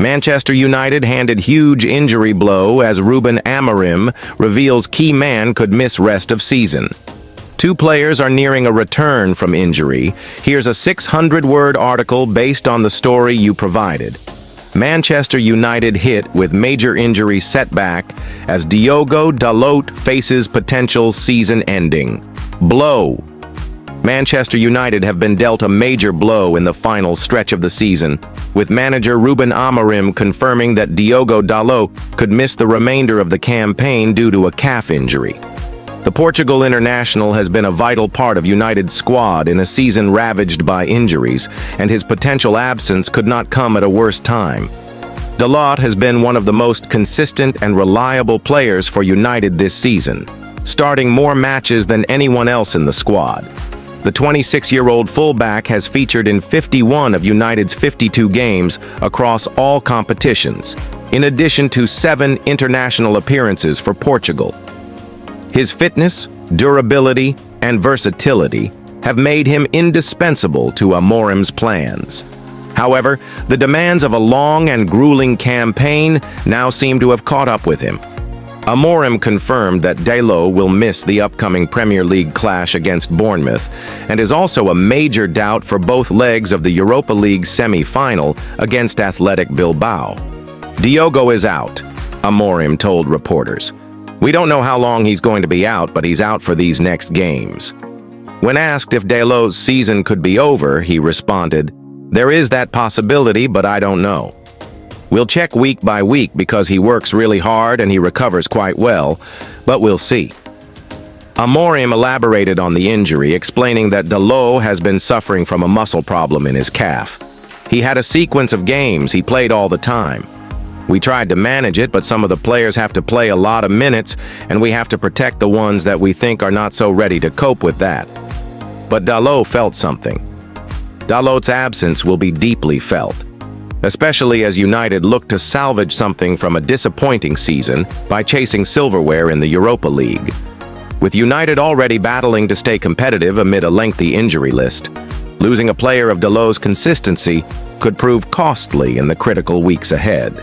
Manchester United handed huge injury blow as Ruben Amorim reveals key man could miss rest of season. Two players are nearing a return from injury. Here's a 600-word article based on the story you provided. Manchester United hit with major injury setback as Diogo Dalot faces potential season-ending blow. Manchester United have been dealt a major blow in the final stretch of the season, with manager Ruben Amorim confirming that Diogo Dalot could miss the remainder of the campaign due to a calf injury. The Portugal international has been a vital part of United's squad in a season ravaged by injuries, and his potential absence could not come at a worse time. Dalot has been one of the most consistent and reliable players for United this season, starting more matches than anyone else in the squad. The 26-year-old fullback has featured in 51 of United's 52 games across all competitions, in addition to 7 international appearances for Portugal. His fitness, durability, and versatility have made him indispensable to Amorim's plans. However, the demands of a long and grueling campaign now seem to have caught up with him. Amorim confirmed that Dalot will miss the upcoming Premier League clash against Bournemouth and is also a major doubt for both legs of the Europa League semi-final against Athletic Bilbao. Diogo is out, Amorim told reporters. We don't know how long he's going to be out, but he's out for these next games. When asked if Dalot's season could be over, he responded, "There is that possibility, but I don't know. We'll check week by week because he works really hard and he recovers quite well, but we'll see." Amorim elaborated on the injury, explaining that Dalot has been suffering from a muscle problem in his calf. He had a sequence of games he played all the time. We tried to manage it, but some of the players have to play a lot of minutes, and we have to protect the ones that we think are not so ready to cope with that. But Dalot felt something. Dalot's absence will be deeply felt, especially as United look to salvage something from a disappointing season by chasing silverware in the Europa League. With United already battling to stay competitive amid a lengthy injury list, losing a player of Dalot's consistency could prove costly in the critical weeks ahead.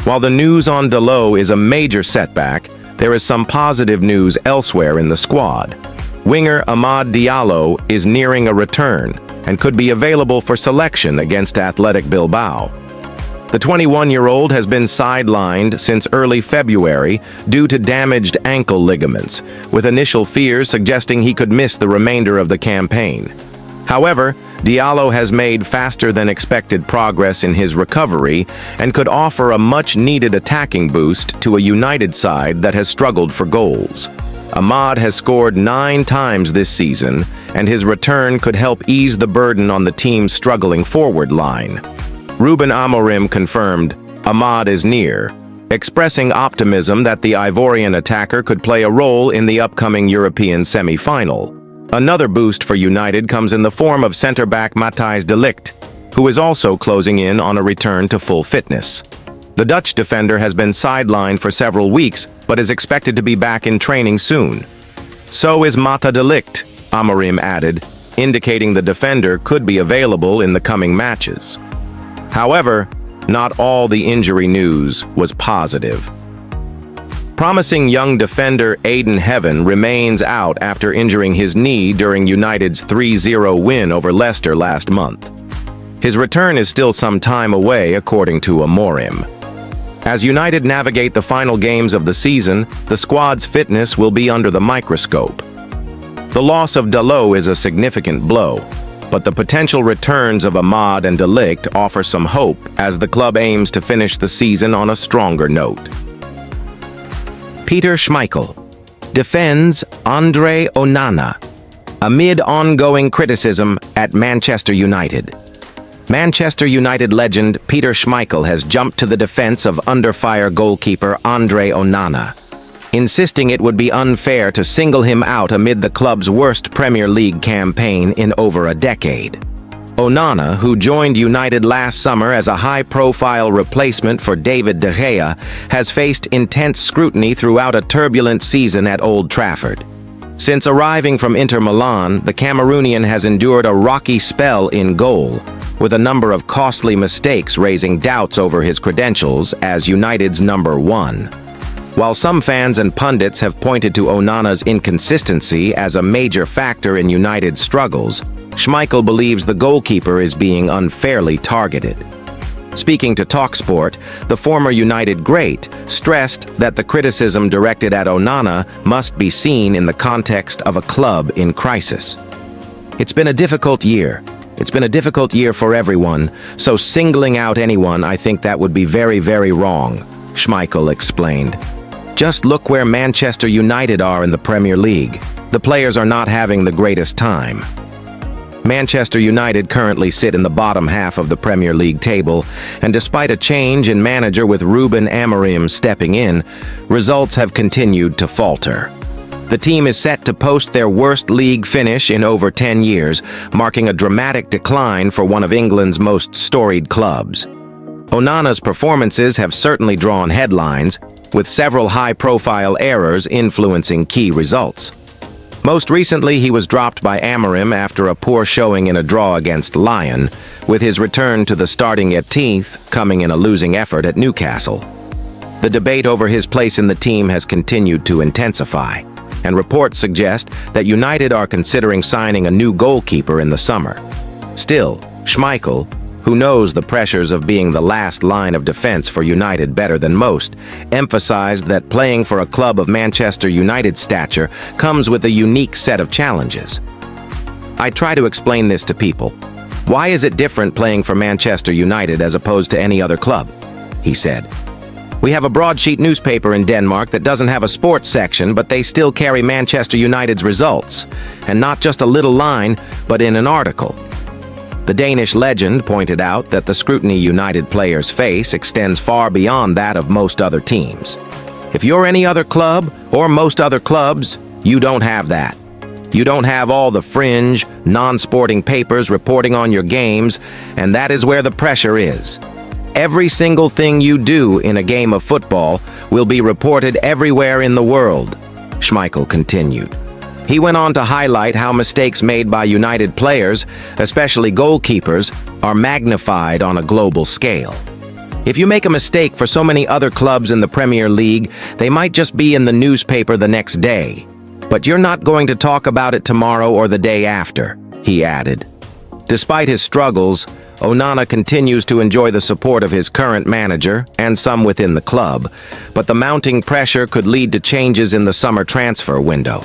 While the news on Dalot is a major setback, there is some positive news elsewhere in the squad. Winger Amad Diallo is nearing a return and could be available for selection against Athletic Bilbao. The 21-year-old has been sidelined since early February due to damaged ankle ligaments, with initial fears suggesting he could miss the remainder of the campaign. However, Diallo has made faster-than-expected progress in his recovery and could offer a much-needed attacking boost to a United side that has struggled for goals. Amad has scored 9 times this season, and his return could help ease the burden on the team's struggling forward line. Ruben Amorim confirmed Amad is near, expressing optimism that the Ivorian attacker could play a role in the upcoming European semi-final. Another boost for United comes in the form of centre-back Matthijs de Ligt, who is also closing in on a return to full fitness. The Dutch defender has been sidelined for several weeks, but is expected to be back in training soon. So is Matthijs de Ligt, Amorim added, indicating the defender could be available in the coming matches. However, not all the injury news was positive. Promising young defender Aiden Heaven remains out after injuring his knee during United's 3-0 win over Leicester last month. His return is still some time away, according to Amorim. As United navigate the final games of the season, the squad's fitness will be under the microscope. The loss of Dalot is a significant blow, but the potential returns of Amad and de Ligt offer some hope as the club aims to finish the season on a stronger note. Peter Schmeichel defends Andre Onana amid ongoing criticism at Manchester United. Manchester United legend Peter Schmeichel has jumped to the defense of under-fire goalkeeper Andre Onana, insisting it would be unfair to single him out amid the club's worst Premier League campaign in over a decade. Onana, who joined United last summer as a high-profile replacement for David de Gea, has faced intense scrutiny throughout a turbulent season at Old Trafford. Since arriving from Inter Milan, the Cameroonian has endured a rocky spell in goal, with a number of costly mistakes raising doubts over his credentials as United's number one. While some fans and pundits have pointed to Onana's inconsistency as a major factor in United's struggles, Schmeichel believes the goalkeeper is being unfairly targeted. Speaking to TalkSport, the former United great stressed that the criticism directed at Onana must be seen in the context of a club in crisis. "It's been a difficult year. It's been a difficult year for everyone, so singling out anyone, I think that would be very, very wrong," Schmeichel explained. "Just look where Manchester United are in the Premier League. The players are not having the greatest time." Manchester United currently sit in the bottom half of the Premier League table, and despite a change in manager with Ruben Amorim stepping in, results have continued to falter. The team is set to post their worst league finish in over 10 years, marking a dramatic decline for one of England's most storied clubs. Onana's performances have certainly drawn headlines, with several high-profile errors influencing key results. Most recently, he was dropped by Amorim after a poor showing in a draw against Lyon, with his return to the starting 18th coming in a losing effort at Newcastle. The debate over his place in the team has continued to intensify, and reports suggest that United are considering signing a new goalkeeper in the summer. Still, Schmeichel, who knows the pressures of being the last line of defense for United better than most, emphasized that playing for a club of Manchester United's stature comes with a unique set of challenges. "I try to explain this to people. Why is it different playing for Manchester United as opposed to any other club?" he said. "We have a broadsheet newspaper in Denmark that doesn't have a sports section, but they still carry Manchester United's results, and not just a little line, but in an article." The Danish legend pointed out that the scrutiny United players face extends far beyond that of most other teams. "If you're any other club, or most other clubs, you don't have that. You don't have all the fringe, non-sporting papers reporting on your games, and that is where the pressure is. Every single thing you do in a game of football will be reported everywhere in the world," Schmeichel continued. He went on to highlight how mistakes made by United players, especially goalkeepers, are magnified on a global scale. "If you make a mistake for so many other clubs in the Premier League, they might just be in the newspaper the next day. But you're not going to talk about it tomorrow or the day after," he added. Despite his struggles, Onana continues to enjoy the support of his current manager and some within the club, but the mounting pressure could lead to changes in the summer transfer window.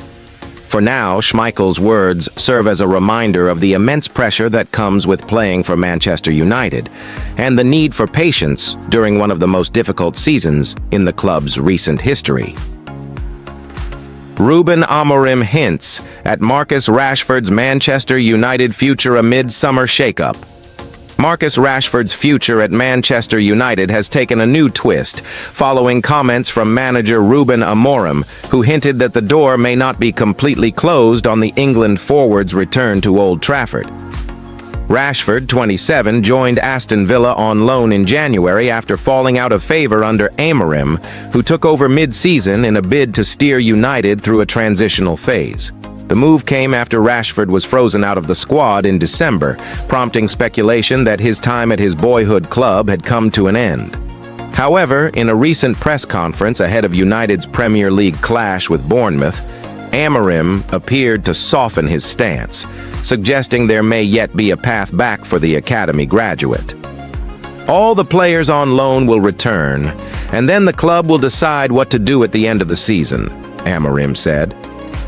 For now, Schmeichel's words serve as a reminder of the immense pressure that comes with playing for Manchester United, and the need for patience during one of the most difficult seasons in the club's recent history. Ruben Amorim hints at Marcus Rashford's Manchester United future amid summer shakeup. Marcus Rashford's future at Manchester United has taken a new twist, following comments from manager Ruben Amorim, who hinted that the door may not be completely closed on the England forward's return to Old Trafford. Rashford, 27, joined Aston Villa on loan in January after falling out of favor under Amorim, who took over mid-season in a bid to steer United through a transitional phase. The move came after Rashford was frozen out of the squad in December, prompting speculation that his time at his boyhood club had come to an end. However, in a recent press conference ahead of United's Premier League clash with Bournemouth, Amorim appeared to soften his stance, suggesting there may yet be a path back for the academy graduate. "All the players on loan will return, and then the club will decide what to do at the end of the season," Amorim said.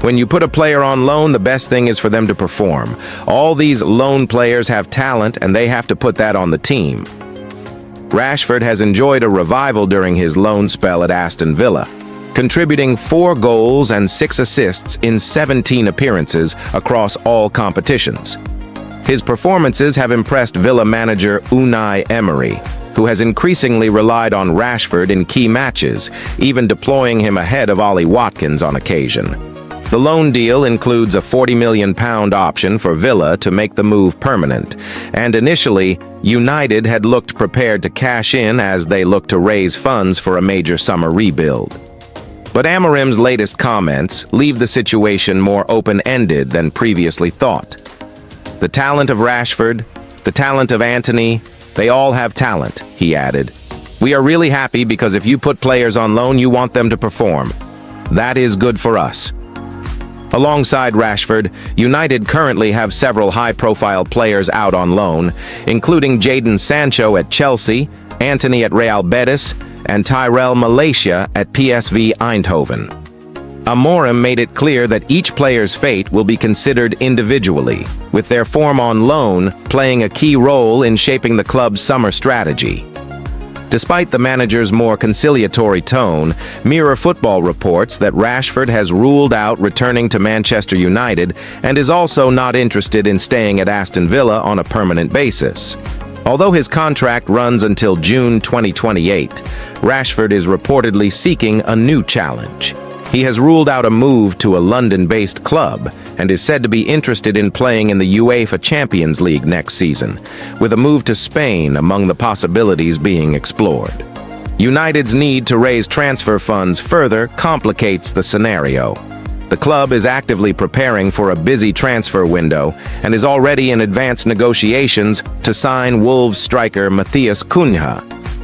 "When you put a player on loan, the best thing is for them to perform. All these loan players have talent, and they have to put that on the team." Rashford has enjoyed a revival during his loan spell at Aston Villa, contributing 4 goals and 6 assists in 17 appearances across all competitions. His performances have impressed Villa manager Unai Emery, who has increasingly relied on Rashford in key matches, even deploying him ahead of Ollie Watkins on occasion. The loan deal includes a £40 million option for Villa to make the move permanent, and initially, United had looked prepared to cash in as they looked to raise funds for a major summer rebuild. But Amorim's latest comments leave the situation more open-ended than previously thought. The talent of Rashford, The talent of Antony, they all have talent, he added. We are really happy because if you put players on loan, you want them to perform. That is good for us. Alongside Rashford, United currently have several high-profile players out on loan, including Jadon Sancho at Chelsea, Antony at Real Betis, and Tyrell Malacia at PSV Eindhoven. Amorim made it clear that each player's fate will be considered individually, with their form on loan playing a key role in shaping the club's summer strategy. Despite the manager's more conciliatory tone, Mirror Football reports that Rashford has ruled out returning to Manchester United and is also not interested in staying at Aston Villa on a permanent basis. Although his contract runs until June 2028, Rashford is reportedly seeking a new challenge. He has ruled out a move to a London-based club and is said to be interested in playing in the UEFA Champions League next season, with a move to Spain among the possibilities being explored. United's need to raise transfer funds further complicates the scenario. The club is actively preparing for a busy transfer window and is already in advanced negotiations to sign Wolves striker Matheus Cunha,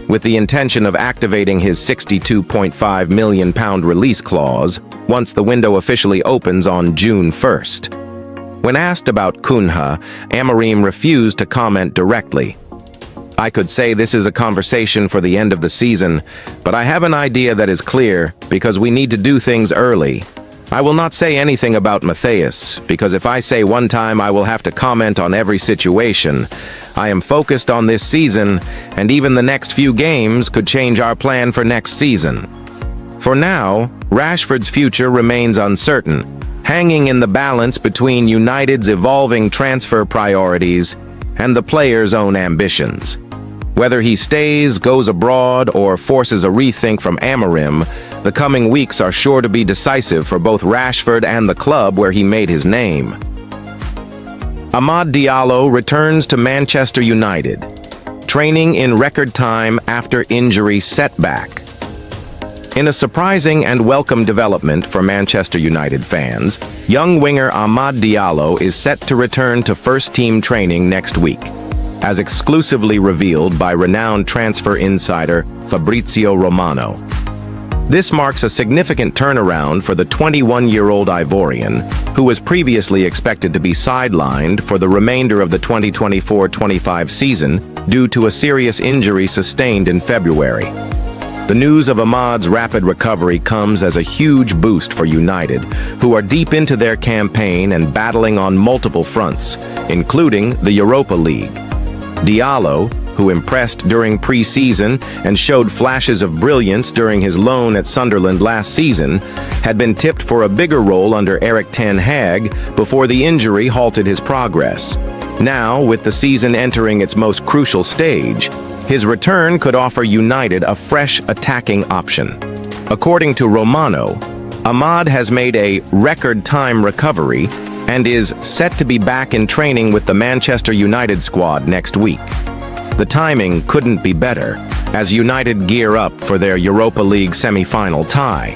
with the intention of activating his £62.5 million release clause once the window officially opens on June 1st. When asked about Cunha, Amorim refused to comment directly. I could say this is a conversation for the end of the season, but I have an idea that is clear because we need to do things early. I will not say anything about Matheus, because if I say one time I will have to comment on every situation. I am focused on this season, and even the next few games could change our plan for next season. For now, Rashford's future remains uncertain, hanging in the balance between United's evolving transfer priorities and the player's own ambitions. Whether he stays, goes abroad, or forces a rethink from Amorim, the coming weeks are sure to be decisive for both Rashford and the club where he made his name. Amad Diallo returns to Manchester United, training in record time after injury setback. In a surprising and welcome development for Manchester United fans, young winger Amad Diallo is set to return to first-team training next week, as exclusively revealed by renowned transfer insider Fabrizio Romano. This marks a significant turnaround for the 21-year-old Ivorian, who was previously expected to be sidelined for the remainder of the 2024-25 season due to a serious injury sustained in February. The news of Amad's rapid recovery comes as a huge boost for United, who are deep into their campaign and battling on multiple fronts, including the Europa League. Diallo, who impressed during pre-season and showed flashes of brilliance during his loan at Sunderland last season, had been tipped for a bigger role under Erik Ten Hag before the injury halted his progress. Now, with the season entering its most crucial stage, his return could offer United a fresh attacking option. According to Romano, Amad has made a record-time recovery and is set to be back in training with the Manchester United squad next week. The timing couldn't be better, as United gear up for their Europa League semi-final tie.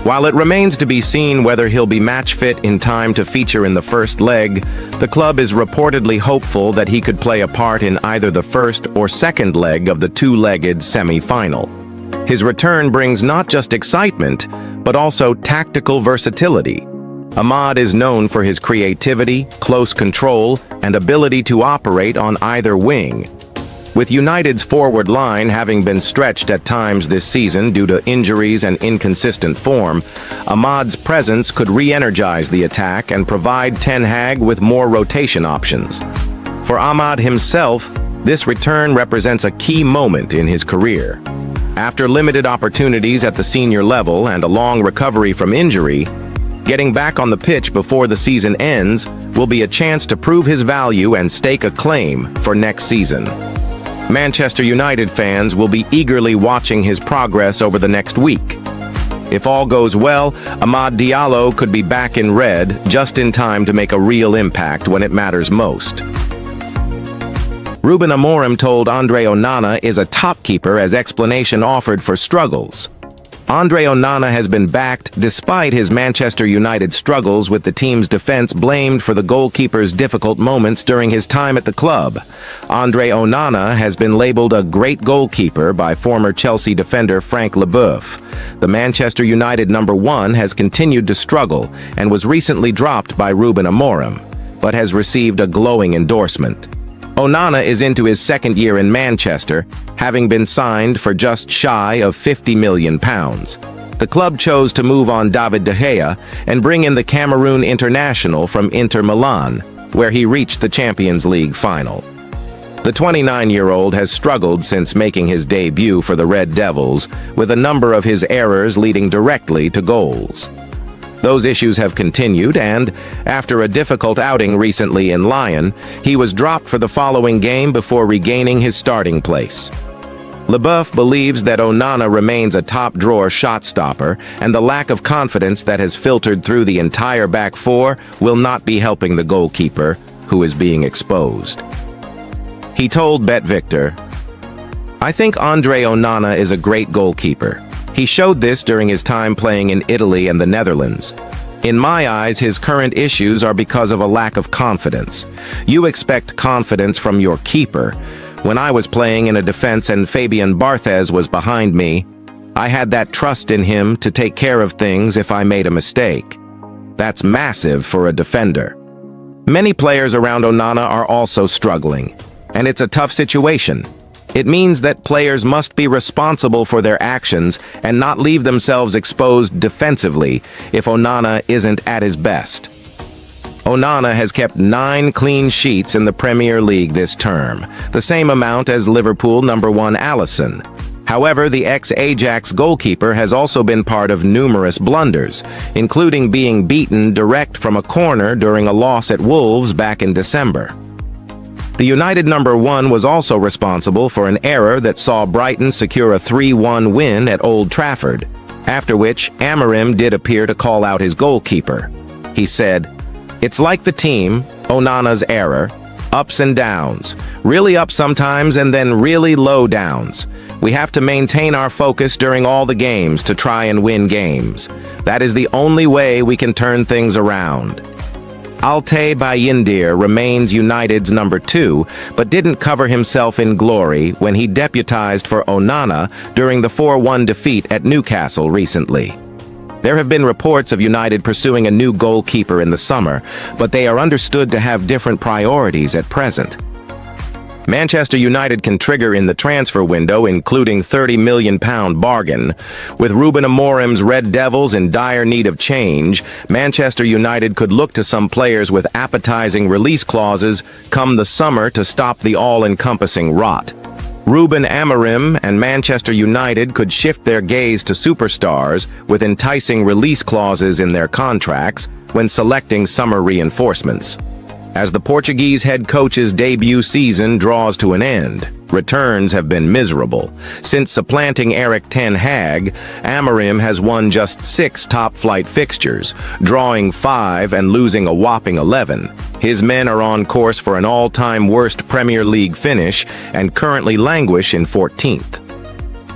While it remains to be seen whether he'll be match fit in time to feature in the first leg, the club is reportedly hopeful that he could play a part in either the first or second leg of the two-legged semi-final. His return brings not just excitement, but also tactical versatility. Amad is known for his creativity, close control, and ability to operate on either wing. With United's forward line having been stretched at times this season due to injuries and inconsistent form, Amad's presence could re-energize the attack and provide Ten Hag with more rotation options. For Amad himself, this return represents a key moment in his career. After limited opportunities at the senior level and a long recovery from injury, getting back on the pitch before the season ends will be a chance to prove his value and stake a claim for next season. Manchester United fans will be eagerly watching his progress over the next week. If all goes well, Amad Diallo could be back in red just in time to make a real impact when it matters most. Ruben Amorim told Andre Onana is a top keeper as explanation offered for struggles. Andre Onana has been backed despite his Manchester United struggles, with the team's defense blamed for the goalkeeper's difficult moments during his time at the club. Andre Onana has been labeled a great goalkeeper by former Chelsea defender Frank Leboeuf. The Manchester United #1 has continued to struggle and was recently dropped by Ruben Amorim, but has received a glowing endorsement. Onana is into his second year in Manchester, having been signed for just shy of £50 million. The club chose to move on David de Gea and bring in the Cameroon international from Inter Milan, where he reached the Champions League final. The 29-year-old has struggled since making his debut for the Red Devils, with a number of his errors leading directly to goals. Those issues have continued, and, after a difficult outing recently in Lyon, he was dropped for the following game before regaining his starting place. Leboeuf believes that Onana remains a top-drawer shot-stopper, and the lack of confidence that has filtered through the entire back four will not be helping the goalkeeper, who is being exposed. He told Bet Victor, "I think Andre Onana is a great goalkeeper. He showed this during his time playing in Italy and the Netherlands. In my eyes, his current issues are because of a lack of confidence. You expect confidence from your keeper. When I was playing in a defense and Fabian Barthez was behind me, I had that trust in him to take care of things if I made a mistake. That's massive for a defender." Many players around Onana are also struggling, and it's a tough situation. It means that players must be responsible for their actions and not leave themselves exposed defensively if Onana isn't at his best. Onana has kept 9 clean sheets in the Premier League this term, the same amount as Liverpool #1 Alisson. However, the ex-Ajax goalkeeper has also been part of numerous blunders, including being beaten direct from a corner during a loss at Wolves back in December. The United #1 was also responsible for an error that saw Brighton secure a 3-1 win at Old Trafford, after which Amorim did appear to call out his goalkeeper. He said, "It's like the team, Onana's error, ups and downs, really up sometimes and then really low downs. We have to maintain our focus during all the games to try and win games. That is the only way we can turn things around." Altay Bayindir remains United's #2, but didn't cover himself in glory when he deputized for Onana during the 4-1 defeat at Newcastle recently. There have been reports of United pursuing a new goalkeeper in the summer, but they are understood to have different priorities at present. Manchester United can trigger in the transfer window, including £30 million bargain. With Ruben Amorim's Red Devils in dire need of change, Manchester United could look to some players with appetizing release clauses come the summer to stop the all-encompassing rot. Ruben Amorim and Manchester United could shift their gaze to superstars with enticing release clauses in their contracts when selecting summer reinforcements. As the Portuguese head coach's debut season draws to an end, returns have been miserable. Since supplanting Erik Ten Hag, Amorim has won just 6 top-flight fixtures, drawing 5 and losing a whopping 11. His men are on course for an all-time worst Premier League finish and currently languish in 14th.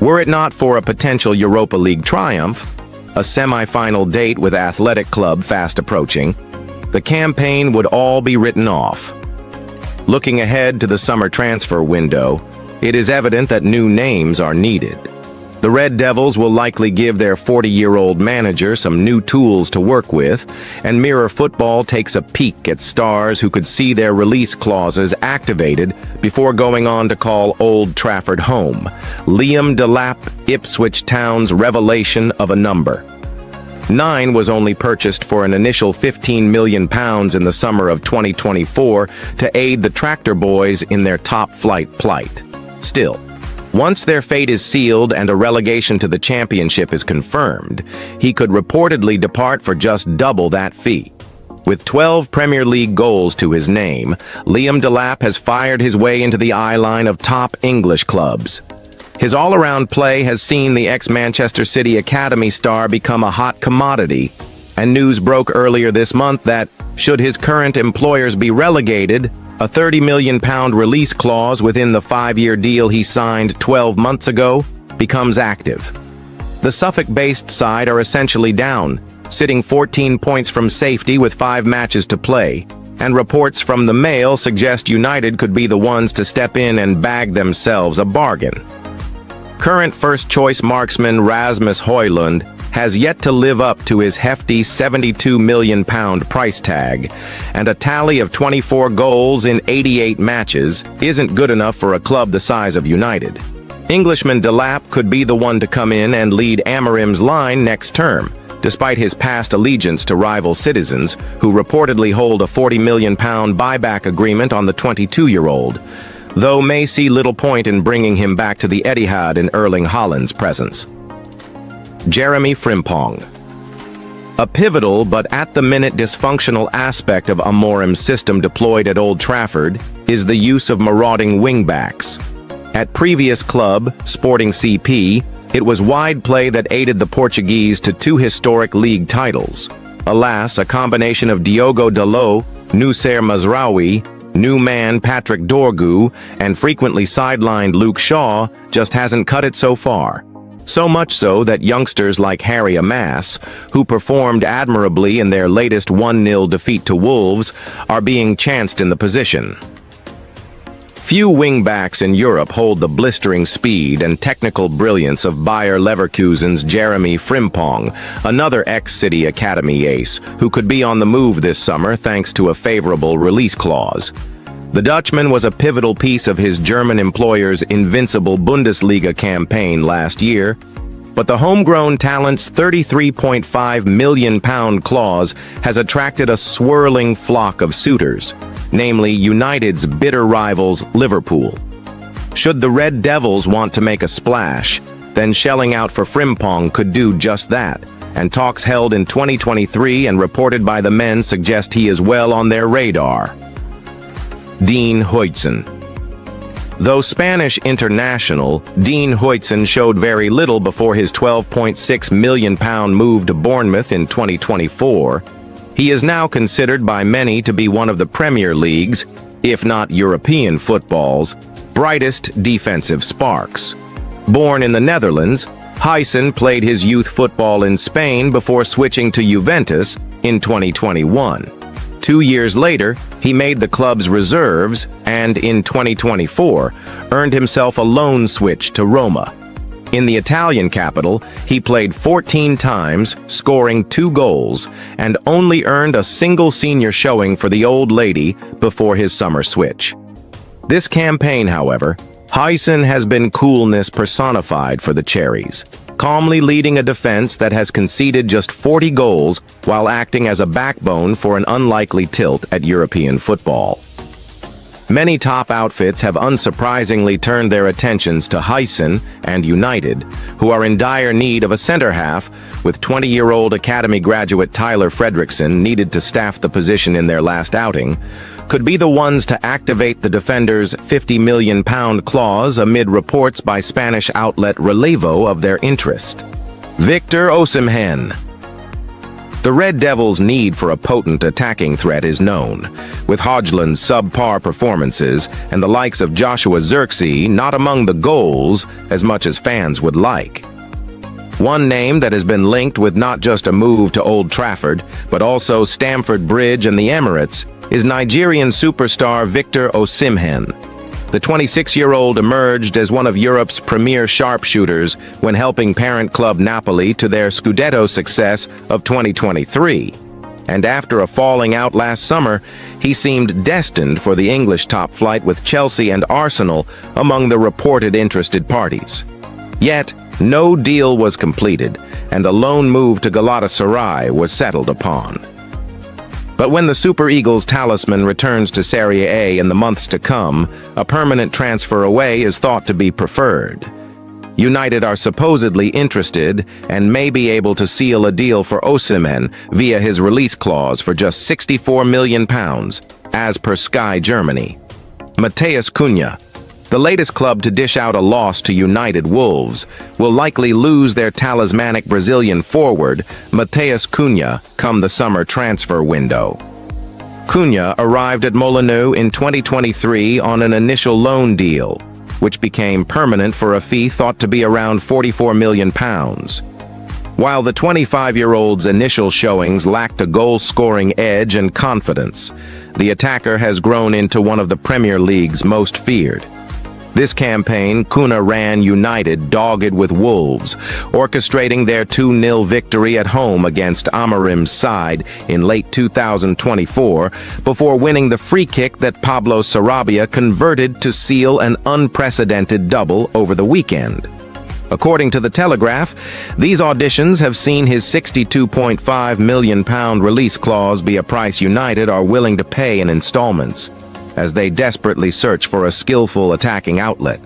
Were it not for a potential Europa League triumph, a semi-final date with Athletic Club fast approaching, the campaign would all be written off. Looking ahead to the summer transfer window, it is evident that new names are needed. The Red Devils will likely give their 40-year-old manager some new tools to work with, and Mirror Football takes a peek at stars who could see their release clauses activated before going on to call Old Trafford home. Liam Delap, Ipswich Town's revelation of a number. 9 was only purchased for an initial £15 million in the summer of 2024 to aid the Tractor Boys in their top-flight plight. Still, once their fate is sealed and a relegation to the championship is confirmed, he could reportedly depart for just double that fee. With 12 Premier League goals to his name, Liam Delap has fired his way into the eye line of top English clubs. His all-around play has seen the ex-Manchester City Academy star become a hot commodity, and news broke earlier this month that, should his current employers be relegated, a £30 million release clause within the 5-year deal he signed 12 months ago becomes active. The Suffolk-based side are essentially down, sitting 14 points from safety with 5 matches to play, and reports from the Mail suggest United could be the ones to step in and bag themselves a bargain. Current first-choice marksman Rasmus Højlund has yet to live up to his hefty £72 million price tag, and a tally of 24 goals in 88 matches isn't good enough for a club the size of United. Englishman Delap could be the one to come in and lead Amorim's line next term, despite his past allegiance to rival Citizens, who reportedly hold a £40 million buyback agreement on the 22-year-old, though may see little point in bringing him back to the Etihad in Erling Haaland's presence. Jeremy Frimpong. A pivotal but at-the-minute dysfunctional aspect of Amorim's system deployed at Old Trafford is the use of marauding wingbacks. At previous club, Sporting CP, it was wide play that aided the Portuguese to 2 historic league titles. Alas, a combination of Diogo Dalot, Noussair Mazraoui, new man Patrick Dorgu, and frequently sidelined Luke Shaw just hasn't cut it so far. So much so that youngsters like Harry Maguire, who performed admirably in their latest 1-0 defeat to Wolves, are being chanced in the position. Few wingbacks in Europe hold the blistering speed and technical brilliance of Bayer Leverkusen's Jeremy Frimpong, another ex-City Academy ace, who could be on the move this summer thanks to a favorable release clause. The Dutchman was a pivotal piece of his German employer's invincible Bundesliga campaign last year, but the homegrown talent's £33.5 million clause has attracted a swirling flock of suitors, namely United's bitter rivals Liverpool. Should the Red Devils want to make a splash, then shelling out for Frimpong could do just that, and talks held in 2023 and reported by the men suggest he is well on their radar. Dean Huijsen. Though Spanish international, Dean Huijsen showed very little before his £12.6 million move to Bournemouth in 2024, he is now considered by many to be one of the Premier League's, if not European football's, brightest defensive sparks. Born in the Netherlands, Huijsen played his youth football in Spain before switching to Juventus in 2021. 2 years later, he made the club's reserves and, in 2024, earned himself a loan switch to Roma. In the Italian capital, he played 14 times, scoring 2 goals, and only earned a single senior showing for the Old Lady before his summer switch. This campaign, however, Huijsen has been coolness personified for the Cherries, calmly leading a defense that has conceded just 40 goals while acting as a backbone for an unlikely tilt at European football. Many top outfits have unsurprisingly turned their attentions to Huijsen and United, who are in dire need of a centre-half, with 20-year-old academy graduate Tyler Fredrickson needed to staff the position in their last outing, could be the ones to activate the defender's £50 million clause amid reports by Spanish outlet Relevo of their interest. Victor Osimhen. The Red Devils' need for a potent attacking threat is known, with Højlund's subpar performances and the likes of Joshua Zirkzee not among the goals as much as fans would like. One name that has been linked with not just a move to Old Trafford, but also Stamford Bridge and the Emirates, is Nigerian superstar Victor Osimhen. The 26-year-old emerged as one of Europe's premier sharpshooters when helping parent club Napoli to their Scudetto success of 2023. And after a falling out last summer, he seemed destined for the English top flight with Chelsea and Arsenal among the reported interested parties. Yet, no deal was completed, and a loan move to Galatasaray was settled upon. But when the Super Eagles talisman returns to Serie A in the months to come, a permanent transfer away is thought to be preferred. United are supposedly interested and may be able to seal a deal for Osimhen via his release clause for just £64 million, as per Sky Germany. Matheus Cunha, the latest club to dish out a loss to United Wolves, will likely lose their talismanic Brazilian forward, Matheus Cunha, come the summer transfer window. Cunha arrived at Molineux in 2023 on an initial loan deal, which became permanent for a fee thought to be around £44 million. While the 25-year-old's initial showings lacked a goal-scoring edge and confidence, the attacker has grown into one of the Premier League's most feared. This campaign, Kuna ran United dogged with Wolves, orchestrating their 2-0 victory at home against Amarim's side in late 2024, before winning the free kick that Pablo Sarabia converted to seal an unprecedented double over the weekend. According to The Telegraph, these auditions have seen his £62.5 million release clause be a price United are willing to pay in installments, as they desperately search for a skillful attacking outlet.